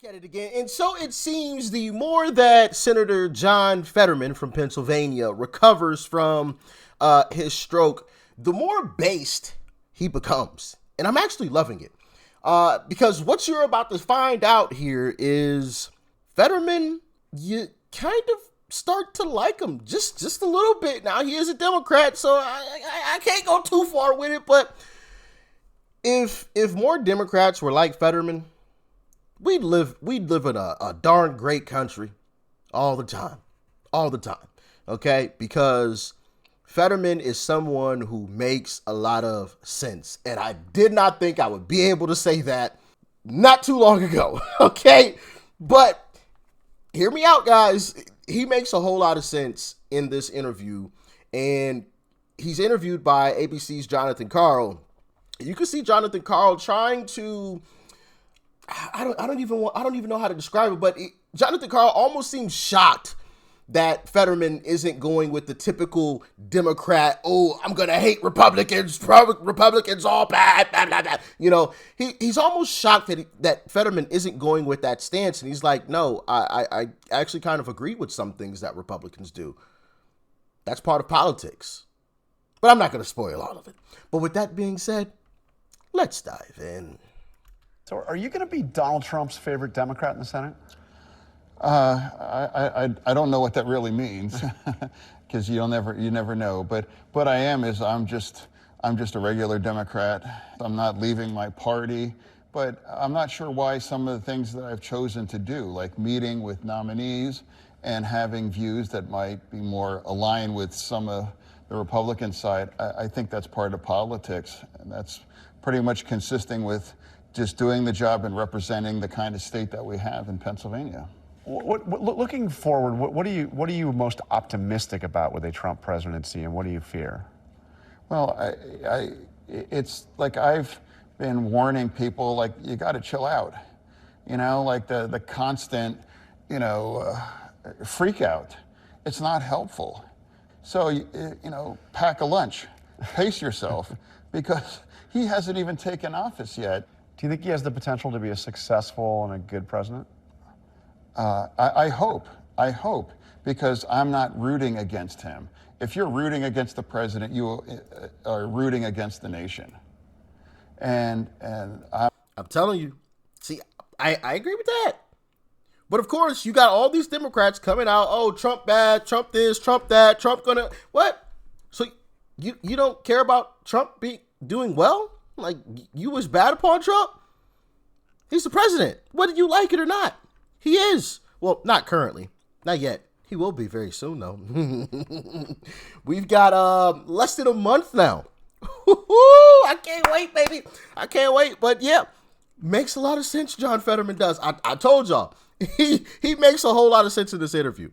At it again. And so it seems the more that Senator John Fetterman from Pennsylvania recovers from his stroke, the more based he becomes. And I'm actually loving it. Because what you're about to find out here is Fetterman, you kind of start to like him just a little bit. Now, he is a Democrat, so I can't go too far with it. But if more Democrats were like Fetterman, we'd live in a darn great country all the time, okay? Because Fetterman is someone who makes a lot of sense, and I did not think I would be able to say that not too long ago, okay? But hear me out, guys. He makes a whole lot of sense in this interview, and he's interviewed by ABC's Jonathan Karl. You can see Jonathan Karl trying to, I don't even know how to describe it, but Jonathan Karl almost seems shocked that Fetterman isn't going with the typical Democrat, oh, I'm going to hate Republicans all bad, blah, blah, blah. You know, he's almost shocked that Fetterman isn't going with that stance. And he's like, no, I actually kind of agree with some things that Republicans do. That's part of politics. But I'm not going to spoil all of it. But with that being said, let's dive in. So are you going to be Donald Trump's favorite Democrat in the Senate? I don't know what that really means, because you never know. But what I am is I'm just a regular Democrat. I'm not leaving my party, but I'm not sure why some of the things that I've chosen to do, like meeting with nominees and having views that might be more aligned with some of the Republican side, I think that's part of politics, and that's pretty much consisting with just doing the job and representing the kind of state that we have in Pennsylvania. Looking forward, what are you most optimistic about with a Trump presidency, and what do you fear? Well, it's like I've been warning people, like, you got to chill out. You know, like the constant, freak out. It's not helpful. So, pack a lunch, pace yourself, because he hasn't even taken office yet. Do you think he has the potential to be a successful and a good president? I hope, because I'm not rooting against him. If you're rooting against the president, you are rooting against the nation. And I'm telling you, see, I agree with that. But of course, you got all these Democrats coming out, oh, Trump bad, Trump this, Trump that, Trump gonna, what? So you don't care about Trump doing well? Like, you was bad upon Trump? He's the president, whether you like it or not. He is. Well, not currently. Not yet. He will be very soon, though. We've got less than a month now. I can't wait, baby. I can't wait. But yeah, makes a lot of sense, John Fetterman does. I told y'all. He makes a whole lot of sense in this interview.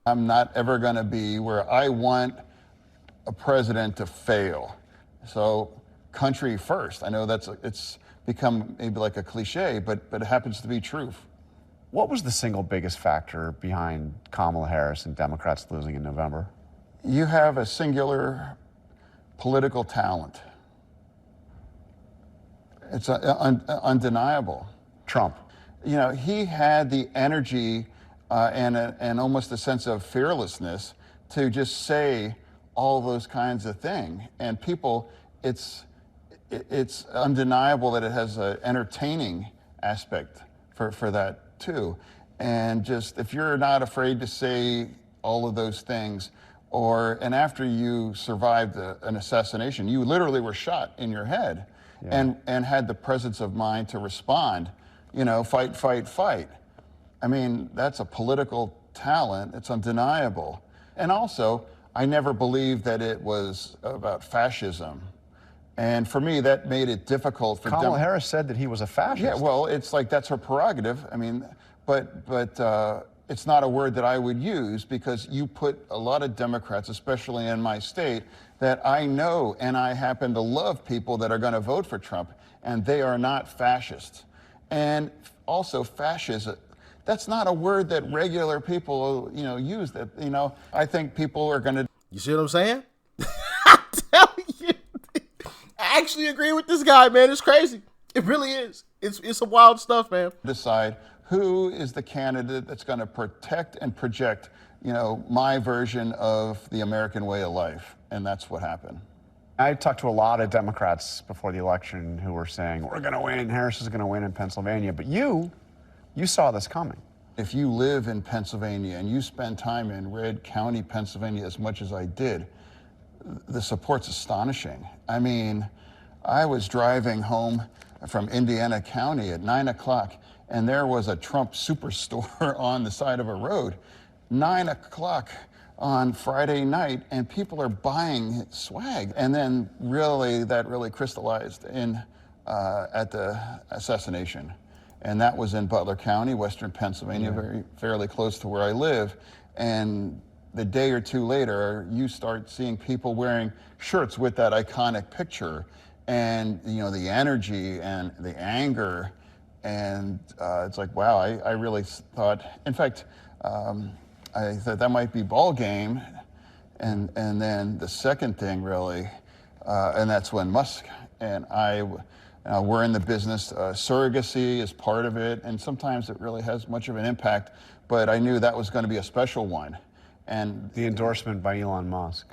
I'm not ever going to be where I want a president to fail. So country first. I know it's become maybe like a cliche, but it happens to be true. What was the single biggest factor behind Kamala Harris and Democrats losing in November? You have a singular political talent. It's undeniable. Trump. You know, he had the energy and almost a sense of fearlessness to just say all those kinds of things. And people, it's undeniable that it has an entertaining aspect for that too. And just, if you're not afraid to say all of those things, and after you survived an assassination, you literally were shot in your head, yeah, and had the presence of mind to respond, fight, fight, fight. I mean, that's a political talent. It's undeniable. And also, I never believed that it was about fascism. And for me, that made it difficult for Kamala Harris said that he was a fascist. Yeah, well, it's like, that's her prerogative. I mean, but it's not a word that I would use, because you put a lot of Democrats, especially in my state, that I know, and I happen to love people that are going to vote for Trump, and they are not fascists. And also, fascism, that's not a word that regular people, use. That, I think people are going to. You see what I'm saying? I'm telling you. I actually agree with this guy, man. It's crazy. It really is. It's some wild stuff, man. Decide who is the candidate that's going to protect and project, my version of the American way of life? And that's what happened. I talked to a lot of Democrats before the election who were saying, we're going to win, Harris is going to win in Pennsylvania. But you saw this coming. If you live in Pennsylvania and you spend time in Red County, Pennsylvania, as much as I did, the support's astonishing. I mean, I was driving home from Indiana County at 9 o'clock, and there was a Trump superstore on the side of a road. 9 o'clock on Friday night, and people are buying swag. And then that really crystallized at the assassination. And that was in Butler County, Western Pennsylvania, fairly close to where I live. And the day or two later, you start seeing people wearing shirts with that iconic picture, and the energy and the anger, and it's like, wow, I really thought, in fact, I thought that might be ball game, and then the second thing really, and that's when Musk and I. We're in the business. Surrogacy is part of it, and sometimes it really has much of an impact. But I knew that was going to be a special one, and the endorsement by Elon Musk.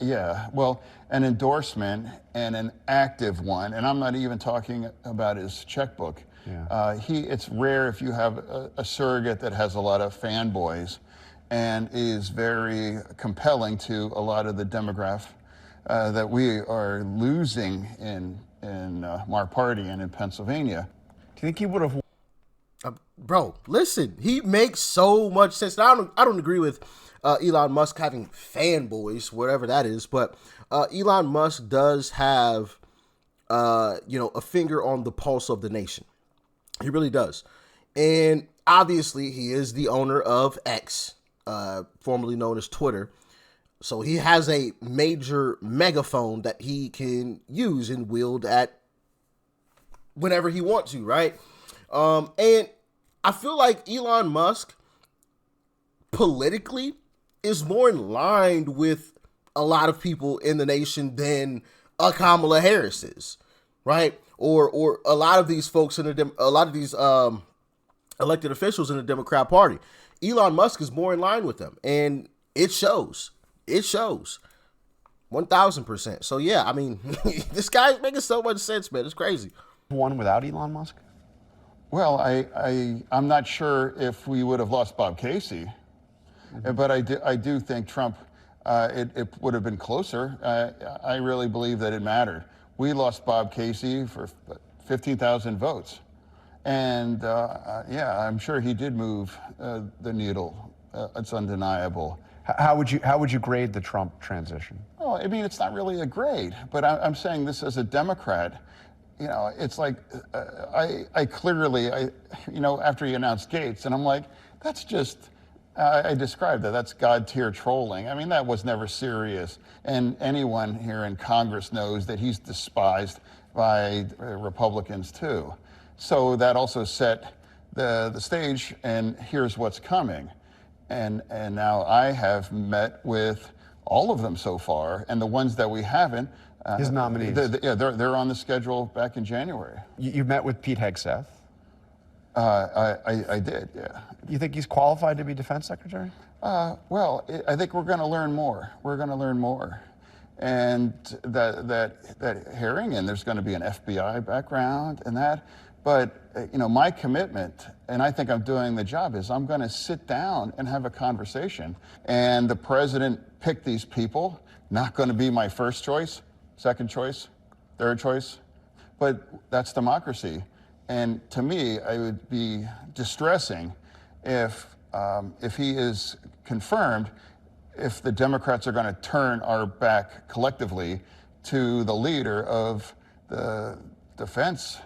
Yeah. Well, an endorsement and an active one, and I'm not even talking about his checkbook. Yeah. It's rare if you have a surrogate that has a lot of fanboys, and is very compelling to a lot of the demographic that we are losing in our party and in Pennsylvania. Do you think he would have? Bro, listen, he makes so much sense. I don't agree with Elon Musk having fanboys, whatever that is, but Elon Musk does have, a finger on the pulse of the nation. He really does. And obviously, he is the owner of X, formerly known as Twitter. So he has a major megaphone that he can use and wield at whenever he wants to, right? And I feel like Elon Musk politically is more in line with a lot of people in the nation than a Kamala Harris is, right? Or a lot of these folks a lot of these elected officials in the Democrat Party. Elon Musk is more in line with them, and it shows. It shows 1,000%. So yeah, I mean, this guy's making so much sense, man. It's crazy. One without Elon Musk? Well, I'm not sure if we would have lost Bob Casey, but I do think Trump, it would have been closer. I really believe that it mattered. We lost Bob Casey for 15,000 votes. And I'm sure he did move the needle. It's undeniable. How would you grade the Trump transition? Well, I mean, it's not really a grade, but I'm saying this as a Democrat. It's like I clearly, after he announced Gates, and I'm like, that's just, I described that. That's God tier trolling. I mean, that was never serious. And anyone here in Congress knows that he's despised by Republicans too. So that also set the stage, and here's what's coming. And now I have met with all of them so far, and the ones that we haven't. His nominees. They're on the schedule back in January. You met with Pete Hegseth? I did, yeah. You think he's qualified to be defense secretary? Well, I think we're going to learn more. We're going to learn more. And that hearing, and there's going to be an FBI background and that. But, my commitment, and I think I'm doing the job, is I'm going to sit down and have a conversation. And the president picked these people, not going to be my first choice, second choice, third choice. But that's democracy. And to me, it would be distressing if he is confirmed, if the Democrats are going to turn our back collectively to the leader of the defense.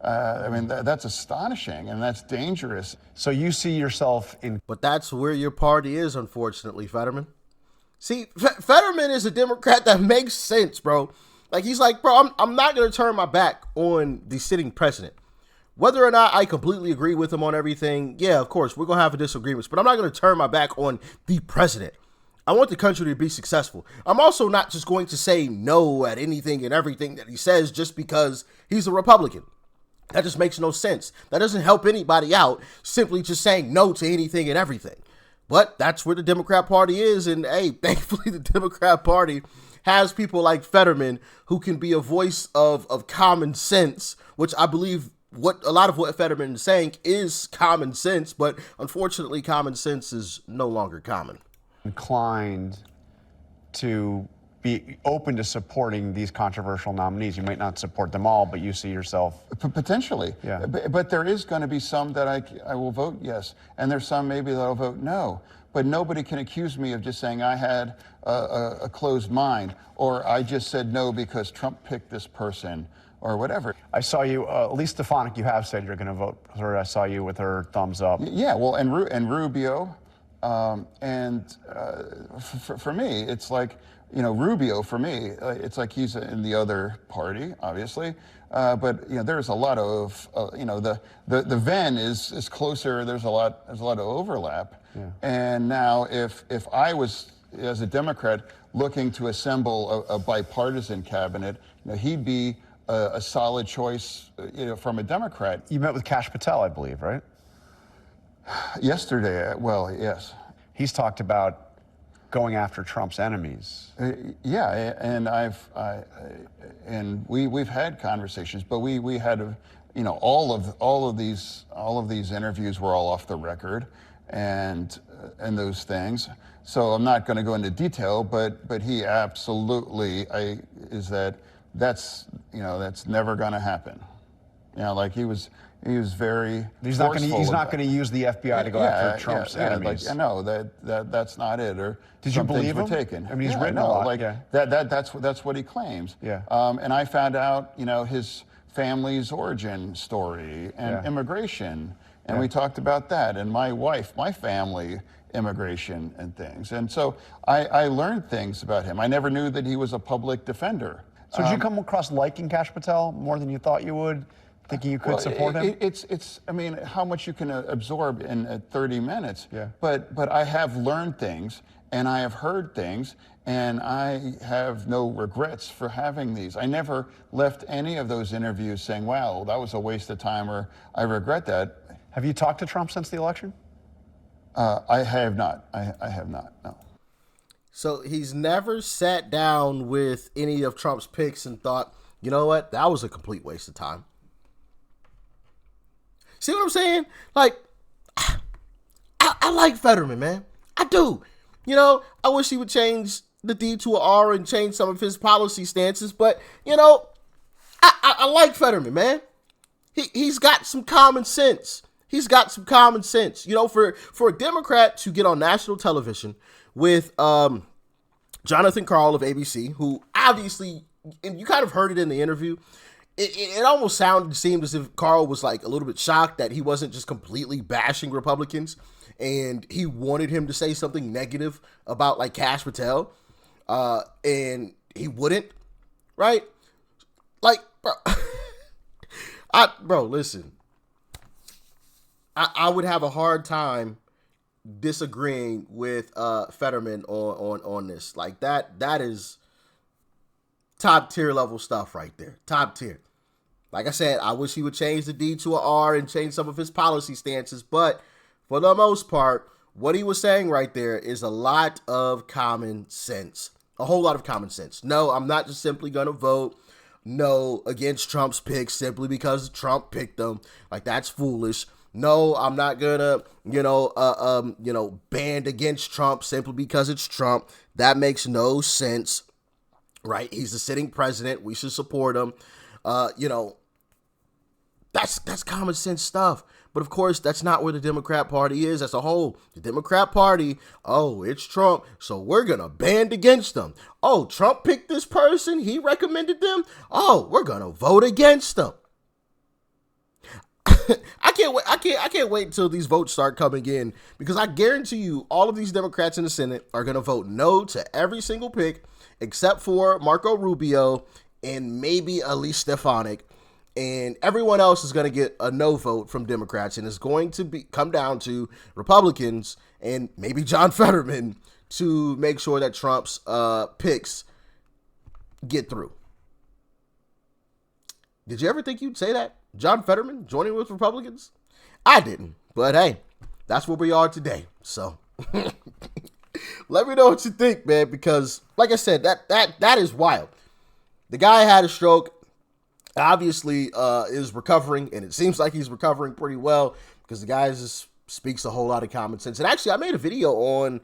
That's astonishing, and that's dangerous. So you see yourself in... But that's where your party is, unfortunately, Fetterman. See, Fetterman is a Democrat that makes sense, bro. Like, he's like, bro, I'm not going to turn my back on the sitting president. Whether or not I completely agree with him on everything, yeah, of course, we're going to have disagreements, but I'm not going to turn my back on the president. I want the country to be successful. I'm also not just going to say no at anything and everything that he says just because he's a Republican. That just makes no sense. That doesn't help anybody out, simply just saying no to anything and everything. But that's where the Democrat Party is. And hey, thankfully the Democrat Party has people like Fetterman who can be a voice of common sense, which I believe a lot of what Fetterman is saying is common sense, but unfortunately common sense is no longer common. Inclined to be open to supporting these controversial nominees. You might not support them all, but you see yourself... Potentially. Yeah. But there is going to be some that I will vote yes, and there's some maybe that I'll vote no. But nobody can accuse me of just saying I had a closed mind, or I just said no because Trump picked this person, or whatever. I saw you, at least Stefanik, you have said you're going to vote for her. I saw you with her thumbs up. Yeah, well, and Rubio, for me, it's like, you know, Rubio, for me, it's like he's in the other party, obviously. But you know, there's a lot of, you know, the Venn is closer. There's a lot of overlap. Yeah. And now, if I was, as a Democrat, looking to assemble a bipartisan cabinet, you know, he'd be a solid choice, you know, from a Democrat. You met with Kash Patel, I believe, right? Yesterday, well, yes. He's talked about going after Trump's enemies. Yeah, and we've had conversations, but we had, you know, all of these interviews were all off the record, and those things. So I'm not going to go into detail, but he absolutely that's never going to happen. You know, like he was very. He's not going to use the FBI to go after Trump's enemies. Like, no, that's not it. Or did you believe him? Taken. I mean, he's written a lot. Like that's what he claims. Yeah. And I found out, you know, his family's origin story and immigration, and we talked about that. And my family immigration and things. And so I learned things about him. I never knew that he was a public defender. So did you come across liking Kash Patel more than you thought you would? Thinking you could support him? It's. I mean, how much you can absorb in 30 minutes. Yeah. But I have learned things, and I have heard things, and I have no regrets for having these. I never left any of those interviews saying, "Wow, that was a waste of time," or "I regret that." Have you talked to Trump since the election? I have not. I have not. No. So he's never sat down with any of Trump's picks and thought, you know what, that was a complete waste of time. See what I'm saying? Like, I like Fetterman, man. I do. You know, I wish he would change the D to an R and change some of his policy stances, but, you know, I like Fetterman, man. He's got some common sense. He's got some common sense. You know, for a Democrat to get on national television with Jonathan Karl of ABC, who obviously, and you kind of heard it in the interview, it almost seemed as if Karl was like a little bit shocked that he wasn't just completely bashing Republicans, and he wanted him to say something negative about like Kash Patel, and he wouldn't, right? Like, bro, listen, I would have a hard time disagreeing with Fetterman on this. Like that is top tier level stuff right there. Top tier. Like I said, I wish he would change the D to an R and change some of his policy stances, but for the most part, what he was saying right there is a lot of common sense. A whole lot of common sense. No, I'm not just simply going to vote no against Trump's picks simply because Trump picked them. Like, that's foolish. No, I'm not gonna, band against Trump simply because it's Trump. That makes no sense, right? He's the sitting president. We should support him. That's common sense stuff. But of course, that's not where the Democrat Party is as a whole. The Democrat Party, oh, it's Trump, so we're gonna band against them. Oh, Trump picked this person. He recommended them. Oh, we're gonna vote against them. I can't wait until these votes start coming in, because I guarantee you all of these Democrats in the Senate are going to vote no to every single pick except for Marco Rubio and maybe Elise Stefanik, and everyone else is going to get a no vote from Democrats, and it's going to come down to Republicans and maybe John Fetterman to make sure that Trump's picks get through. Did you ever think you'd say that? John Fetterman joining with Republicans? I didn't, but hey, that's where we are today. So let me know what you think, man, because like I said, that is wild. The guy had a stroke, obviously is recovering, and it seems like he's recovering pretty well because the guy just speaks a whole lot of common sense. And actually, I made a video on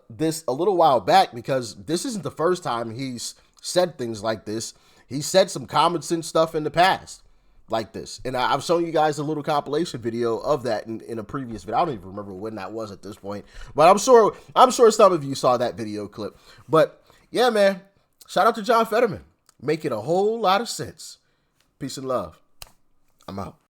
this a little while back because this isn't the first time he's said things like this. He said some common sense stuff in the past like this. And I've shown you guys a little compilation video of that in a previous video. I don't even remember when that was at this point, but I'm sure some of you saw that video clip. But yeah, man, shout out to John Fetterman. Making a whole lot of sense. Peace and love. I'm out.